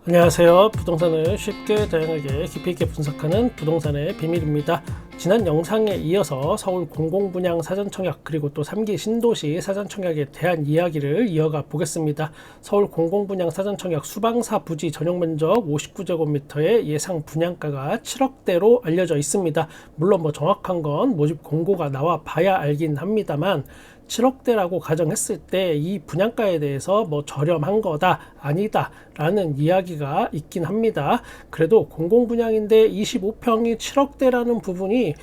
안녕하세요. 부동산을 쉽게 다양하게 깊이 있게 분석하는 부동산의 비밀입니다. 지난 영상에 이어서 서울 공공분양 사전청약 그리고 또 3기 신도시 사전청약에 대한 이야기를 이어가 보겠습니다. 서울 공공분양 사전청약 수방사 부지 전용 면적 59제곱미터의 예상 분양가가 7억대로 알려져 있습니다. 물론 정확한 건 모집 공고가 나와 봐야 알긴 합니다만 7억대라고 가정했을 때 이 분양가에 대해서 저렴한 거다 아니다 라는 이야기가 있긴 합니다. 그래도 공공분양인데 25평이 7억대라는 부분이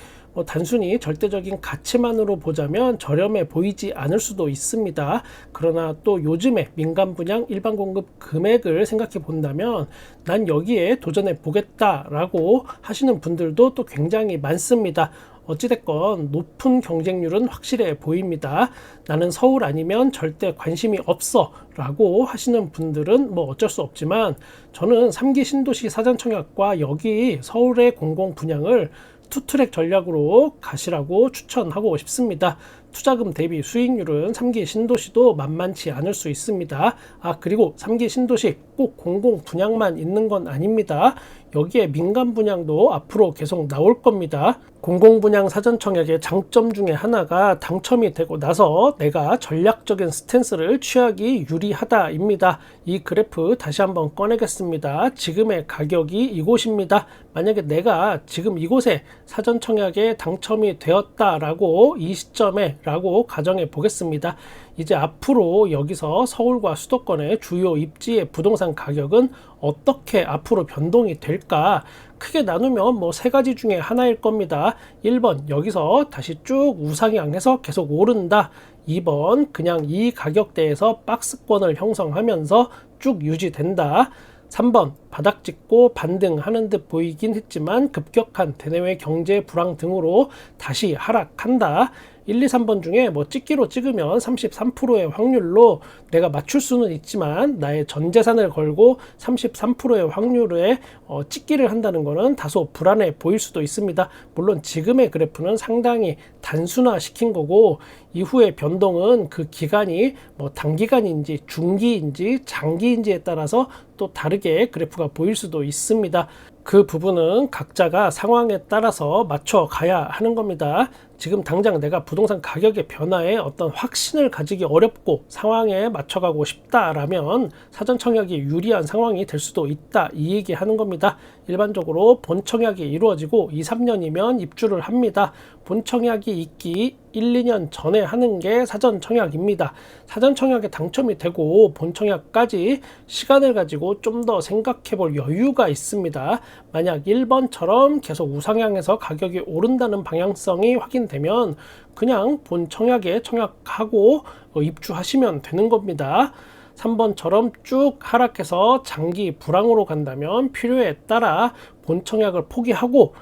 단순히 절대적인 가치만으로 보자면 저렴해 보이지 않을 수도 있습니다. 그러나 또 요즘에 민간분양 일반 공급 금액을 생각해 본다면 난 여기에 도전해 보겠다라고 하시는 분들도 또 굉장히 많습니다. 어찌됐건 높은 경쟁률은 확실해 보입니다. 나는 서울 아니면 절대 관심이 없어 라고 하시는 분들은 어쩔 수 없지만 저는 3기 신도시 사전청약과 여기 서울의 공공분양을 투트랙 전략으로 가시라고 추천하고 싶습니다. 투자금 대비 수익률은 3기 신도시도 만만치 않을 수 있습니다. 그리고 3기 신도시 꼭 공공분양만 있는 건 아닙니다. 여기에 민간분양도 앞으로 계속 나올 겁니다. 공공분양 사전청약의 장점 중에 하나가 당첨이 되고 나서 내가 전략적인 스탠스를 취하기 유리하다입니다. 이 그래프 다시 한번 꺼내겠습니다. 지금의 가격이 이곳입니다. 만약에 내가 지금 이곳에 사전청약에 당첨이 되었다라고 이 시점에 라고 가정해 보겠습니다. 이제 앞으로 여기서 서울과 수도권의 주요 입지의 부동산 가격은 어떻게 앞으로 변동이 될까? 크게 나누면 세 가지 중에 하나일 겁니다. 1번 여기서 다시 쭉 우상향해서 계속 오른다. 2번 그냥 이 가격대에서 박스권을 형성하면서 쭉 유지된다. 3번 바닥 찍고 반등하는 듯 보이긴 했지만 급격한 대내외 경제 불황 등으로 다시 하락한다. 1, 2, 3번 중에 찍기로 찍으면 33%의 확률로 내가 맞출 수는 있지만 나의 전 재산을 걸고 33%의 확률에 찍기를 한다는 것은 다소 불안해 보일 수도 있습니다. 물론 지금의 그래프는 상당히 단순화시킨 거고 이후의 변동은 그 기간이 단기간인지 중기인지 장기인지에 따라서 또 다르게 그래프가 보일 수도 있습니다. 그 부분은 각자가 상황에 따라서 맞춰 가야 하는 겁니다. 지금 당장 내가 부동산 가격의 변화에 어떤 확신을 가지기 어렵고 상황에 맞춰가고 싶다라면 사전청약이 유리한 상황이 될 수도 있다 이 얘기 하는 겁니다. 일반적으로 본청약이 이루어지고 2, 3년이면 입주를 합니다. 본청약이 있기 1, 2년 전에 하는 게 사전청약입니다. 사전청약에 당첨이 되고 본청약까지 시간을 가지고 좀 더 생각해 볼 여유가 있습니다. 만약 1번처럼 계속 우상향해서 가격이 오른다는 방향성이 확인되면 그냥 본청약에 청약하고 입주하시면 되는 겁니다. 3번처럼 쭉 하락해서 장기 불황으로 간다면 필요에 따라 본청약을 포기하고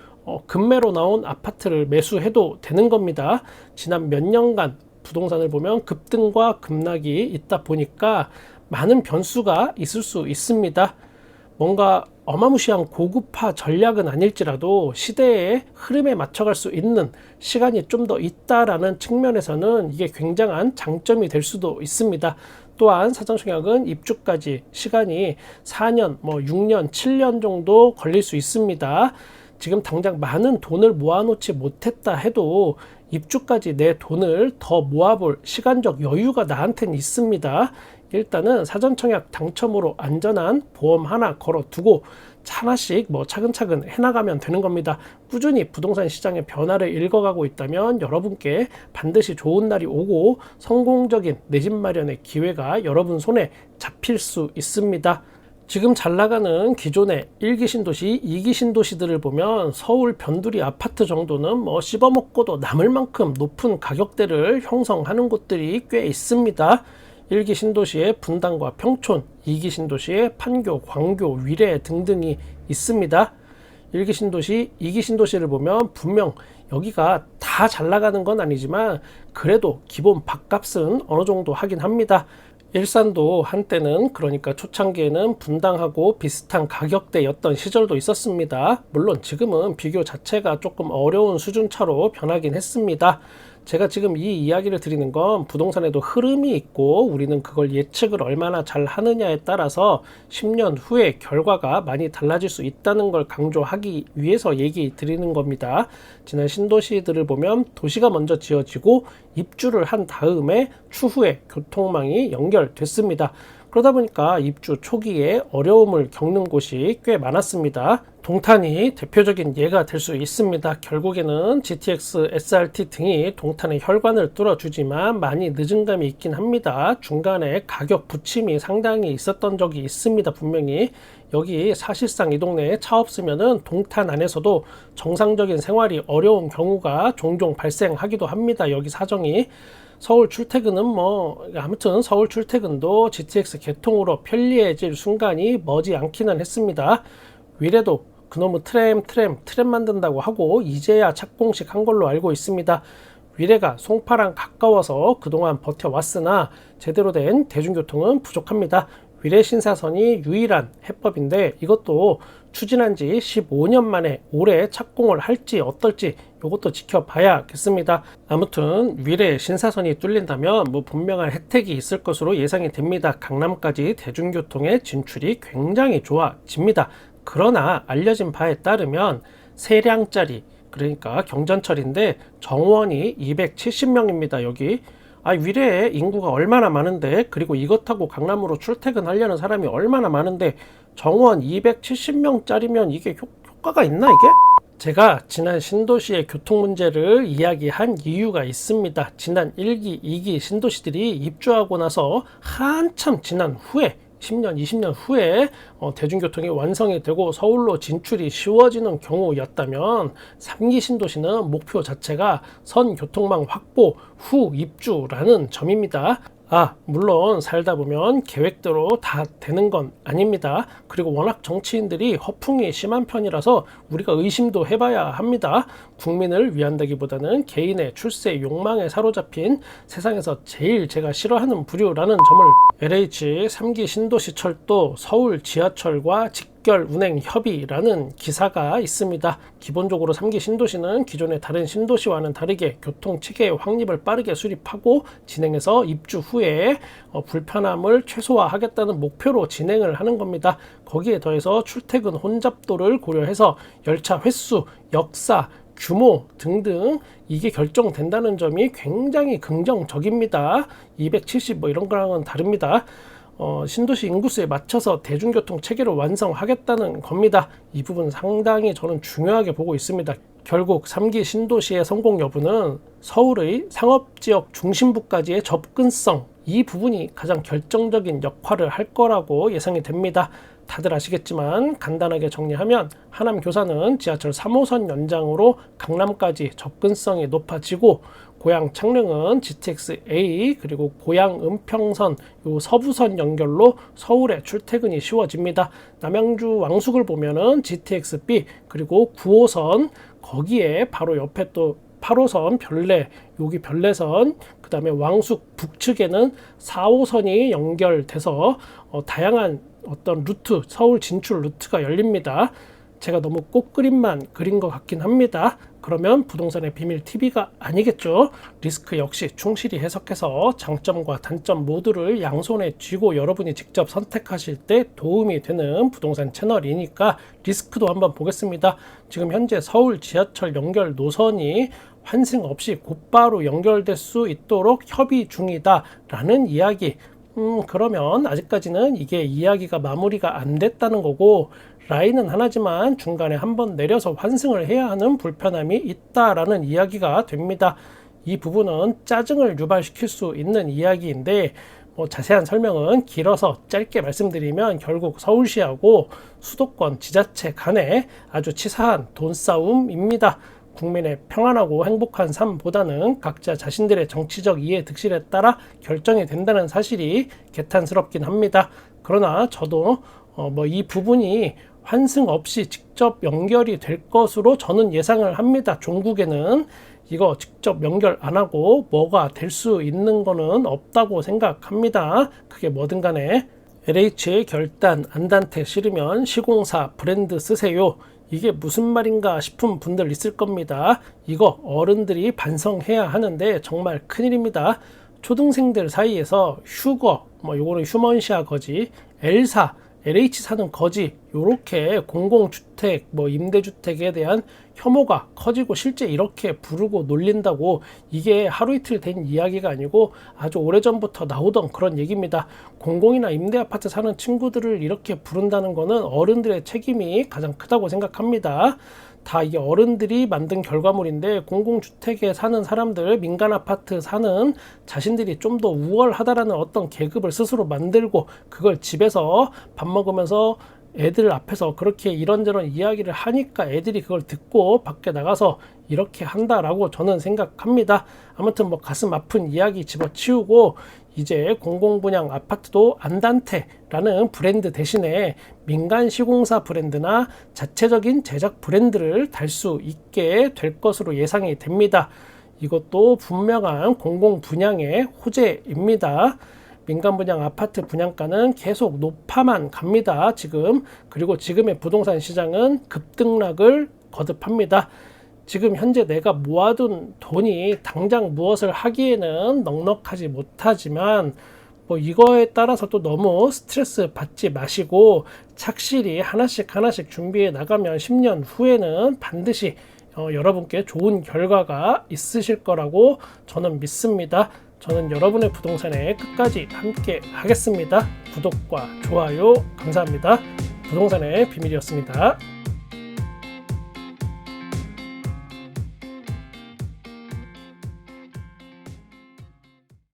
급매로 나온 아파트를 매수해도 되는 겁니다. 지난 몇 년간 부동산을 보면 급등과 급락이 있다 보니까 많은 변수가 있을 수 있습니다. 뭔가 어마무시한 고급화 전략은 아닐지라도 시대의 흐름에 맞춰갈 수 있는 시간이 좀 더 있다라는 측면에서는 이게 굉장한 장점이 될 수도 있습니다. 또한 사전청약은 입주까지 시간이 4년, 6년, 7년 정도 걸릴 수 있습니다. 지금 당장 많은 돈을 모아놓지 못했다 해도 입주까지 내 돈을 더 모아볼 시간적 여유가 나한테는 있습니다. 일단은 사전청약 당첨으로 안전한 보험 하나 걸어두고 하나씩 차근차근 해나가면 되는 겁니다. 꾸준히 부동산 시장의 변화를 읽어가고 있다면 여러분께 반드시 좋은 날이 오고 성공적인 내 집 마련의 기회가 여러분 손에 잡힐 수 있습니다. 지금 잘 나가는 기존의 1기 신도시, 2기 신도시들을 보면 서울 변두리 아파트 정도는 씹어먹고도 남을 만큼 높은 가격대를 형성하는 곳들이 꽤 있습니다. 1기 신도시의 분당과 평촌, 2기 신도시의 판교, 광교, 위례 등등이 있습니다. 1기 신도시, 2기 신도시를 보면 분명 여기가 다 잘 나가는 건 아니지만 그래도 기본 밥값은 어느 정도 하긴 합니다. 일산도 한때는 그러니까 초창기에는 분당하고 비슷한 가격대였던 시절도 있었습니다. 물론 지금은 비교 자체가 조금 어려운 수준차로 변하긴 했습니다. 제가 지금 이 이야기를 드리는 건 부동산에도 흐름이 있고 우리는 그걸 예측을 얼마나 잘 하느냐에 따라서 10년 후에 결과가 많이 달라질 수 있다는 걸 강조하기 위해서 얘기 드리는 겁니다. 지난 신도시들을 보면 도시가 먼저 지어지고 입주를 한 다음에 추후에 교통망이 연결됐습니다. 그러다 보니까 입주 초기에 어려움을 겪는 곳이 꽤 많았습니다. 동탄이 대표적인 예가 될 수 있습니다. 결국에는 GTX, SRT 등이 동탄의 혈관을 뚫어주지만 많이 늦은 감이 있긴 합니다. 중간에 가격 부침이 상당히 있었던 적이 있습니다. 분명히 여기 사실상 이 동네에 차 없으면은 동탄 안에서도 정상적인 생활이 어려운 경우가 종종 발생하기도 합니다. 여기 사정이. 서울 출퇴근은 아무튼 서울 출퇴근도 GTX 개통으로 편리해질 순간이 머지 않기는 했습니다. 위례도 그놈의 트램 만든다고 하고 이제야 착공식 한 걸로 알고 있습니다. 위례가 송파랑 가까워서 그동안 버텨왔으나 제대로 된 대중교통은 부족합니다. 위례 신사선이 유일한 해법인데 이것도 추진한 지 15년 만에 올해 착공을 할지 어떨지 이것도 지켜봐야겠습니다. 아무튼 위례 신사선이 뚫린다면 분명한 혜택이 있을 것으로 예상이 됩니다. 강남까지 대중교통의 진출이 굉장히 좋아집니다. 그러나 알려진 바에 따르면 세량짜리 그러니까 경전철인데 정원이 270명입니다. 여기 위례에 인구가 얼마나 많은데 그리고 이것 타고 강남으로 출퇴근하려는 사람이 얼마나 많은데 정원 270명짜리면 이게 효과가 있나 이게? 제가 지난 신도시의 교통 문제를 이야기한 이유가 있습니다. 지난 1기, 2기 신도시들이 입주하고 나서 한참 지난 후에 10년, 20년 후에 대중교통이 완성이 되고 서울로 진출이 쉬워지는 경우였다면 3기 신도시는 목표 자체가 선교통망 확보 후 입주라는 점입니다. 물론 살다 보면 계획대로 다 되는 건 아닙니다. 그리고 워낙 정치인들이 허풍이 심한 편이라서 우리가 의심도 해봐야 합니다. 국민을 위한다기보다는 개인의 출세 욕망에 사로잡힌 세상에서 제일 제가 싫어하는 부류라는 점을 LH 3기 신도시철도 서울 지하철과 직결 운행 협의라는 기사가 있습니다. 기본적으로 3기 신도시는 기존의 다른 신도시와는 다르게 교통 체계의 확립을 빠르게 수립하고 진행해서 입주 후에 불편함을 최소화하겠다는 목표로 진행을 하는 겁니다. 거기에 더해서 출퇴근 혼잡도를 고려해서 열차 횟수, 역사, 규모 등등 이게 결정된다는 점이 굉장히 긍정적입니다. 270 이런 거랑은 다릅니다. 신도시 인구수에 맞춰서 대중교통 체계를 완성하겠다는 겁니다. 이 부분 상당히 저는 중요하게 보고 있습니다. 결국 3기 신도시의 성공 여부는 서울의 상업지역 중심부까지의 접근성 이 부분이 가장 결정적인 역할을 할 거라고 예상이 됩니다. 다들 아시겠지만 간단하게 정리하면 하남 교사는 지하철 3호선 연장으로 강남까지 접근성이 높아지고 고양 창릉은 GTX-A 그리고 고양 은평선 요 서부선 연결로 서울에 출퇴근이 쉬워집니다. 남양주 왕숙을 보면은 GTX-B 그리고 9호선 거기에 바로 옆에 또 8호선 별내 여기 별내선 그 다음에 왕숙 북측에는 4호선이 연결돼서 다양한 어떤 루트 서울 진출 루트가 열립니다. 제가 너무 꽃그림만 그린 것 같긴 합니다. 그러면 부동산의 비밀 TV가 아니겠죠. 리스크 역시 충실히 해석해서 장점과 단점 모두를 양손에 쥐고 여러분이 직접 선택하실 때 도움이 되는 부동산 채널이니까 리스크도 한번 보겠습니다. 지금 현재 서울 지하철 연결 노선이 환승 없이 곧바로 연결될 수 있도록 협의 중이다 라는 이야기. 그러면 아직까지는 이게 이야기가 마무리가 안 됐다는 거고 라인은 하나지만 중간에 한번 내려서 환승을 해야 하는 불편함이 있다라는 이야기가 됩니다. 이 부분은 짜증을 유발시킬 수 있는 이야기인데 자세한 설명은 길어서 짧게 말씀드리면 결국 서울시하고 수도권 지자체 간의 아주 치사한 돈싸움입니다. 국민의 평안하고 행복한 삶보다는 각자 자신들의 정치적 이해 득실에 따라 결정이 된다는 사실이 개탄스럽긴 합니다. 그러나 저도 이 부분이 환승 없이 직접 연결이 될 것으로 저는 예상을 합니다. 종국에는 이거 직접 연결 안 하고 뭐가 될 수 있는 거는 없다고 생각합니다. 그게 뭐든 간에 LH의 결단 안단테 싫으면 시공사 브랜드 쓰세요. 이게 무슨 말인가 싶은 분들 있을 겁니다. 이거 어른들이 반성해야 하는데 정말 큰일입니다. 초등생들 사이에서 휴거, 요거는 휴먼시아 거지, L사, LH 사는 거지, 요렇게 공공주택, 임대주택에 대한 혐오가 커지고 실제 이렇게 부르고 놀린다고 이게 하루 이틀 된 이야기가 아니고 아주 오래전부터 나오던 그런 얘기입니다. 공공이나 임대아파트 사는 친구들을 이렇게 부른다는 거는 어른들의 책임이 가장 크다고 생각합니다. 다 이게 어른들이 만든 결과물인데 공공주택에 사는 사람들, 민간아파트 사는 자신들이 좀 더 우월하다라는 어떤 계급을 스스로 만들고 그걸 집에서 밥 먹으면서 애들 앞에서 그렇게 이런저런 이야기를 하니까 애들이 그걸 듣고 밖에 나가서 이렇게 한다라고 저는 생각합니다. 아무튼 가슴 아픈 이야기 집어치우고 이제 공공분양 아파트도 안단테라는 브랜드 대신에 민간 시공사 브랜드나 자체적인 제작 브랜드를 달 수 있게 될 것으로 예상이 됩니다. 이것도 분명한 공공분양의 호재입니다. 민간 분양 아파트 분양가는 계속 높아만 갑니다. 지금. 그리고 지금의 부동산 시장은 급등락을 거듭합니다. 지금 현재 내가 모아둔 돈이 당장 무엇을 하기에는 넉넉하지 못하지만 이거에 따라서 또 너무 스트레스 받지 마시고 착실히 하나씩 준비해 나가면 10년 후에는 반드시 여러분께 좋은 결과가 있으실 거라고 저는 믿습니다. 저는 여러분의 부동산에 끝까지 함께 하겠습니다. 구독과 좋아요 감사합니다. 부동산의 비밀이었습니다.